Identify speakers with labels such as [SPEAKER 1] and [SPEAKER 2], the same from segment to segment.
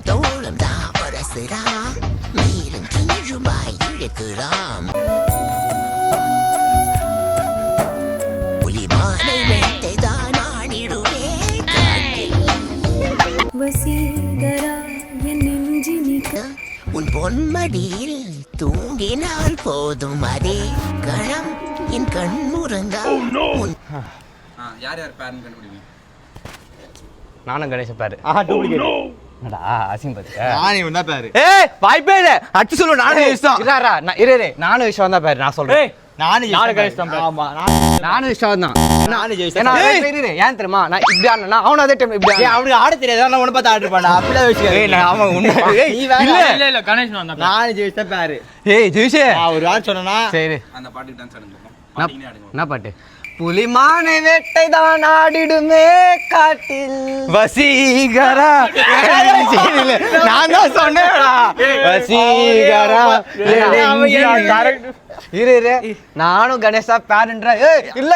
[SPEAKER 1] தோளும் தான் வரசுரா மேலும் கீழுமாய் இழுக்கிறான் புலிமானை வேட்டை தான் ஆடிடுவே வசீகரா என் நெஞ்சி நிற்க உன் பொன்மடியில் தூங்கினால் போதும் அதே கணம் என் கண்முறங்கா
[SPEAKER 2] யார் யார் பேரன் கண்டுபிடிங்க.
[SPEAKER 3] நானும் கணேச பாரு அசிங்க பாரு. ஏய் வாய்ப்பே இல்ல அச்சு சொல்லு. நானும் இஷ்டம் இரு நானும் இஷ்டம் தான் பாரு. நான் சொல்றேன் நானும் கணேஷ் தான். ஆமா நானும் இஷ்டம் தான். நானும் ஜெயிச்சேன். ஏன் தெரியுமா நான் இப்படி ஆனா அவனும் அதே டைம் இப்படி அவனுக்கு ஆட தெரியாது. நான் உன்னை பார்த்து ஆர்டர் பண்ண அப்படியே வச்சுக்க. அவன் இல்ல இல்ல கணேஷ் தான். நானும் ஜெயிச்சேன் பாரு. ஏய் ஜெயிச்சே ஒரு வாரம் சொன்னா சரி. அந்த பாட்டுக்கு டான்ஸ் ஆடுங்க. என்ன பாட்டு? புலிமானை வேட்டை தான் ஆடிடுமே காட்டில் வசீகரா. நான் தான் சொன்னேன்டா வசீகரா. இரு நானும் கணேசா பேரண்ட்ரா. இல்ல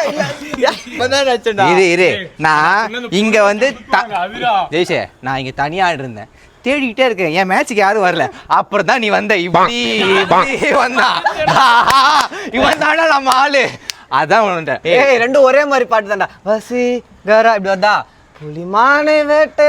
[SPEAKER 3] இரு நான் இங்க வந்து ஜெய்ஷே நான் இங்க தனியா இருந்தேன் தேடிக்கிட்டே இருக்கேன். என் மேட்சுக்கு யாரும் வரல. அப்புறம் தான் நீ வந்த. இப்படி வந்தா இவன் தானா நம்ம ஆளு. அதான் ஏய் ரெண்டும் ஒரே மாதிரி பாட்டு தான்டா. வசீகரா இப்படி வந்தா புலிமானை வேட்டை.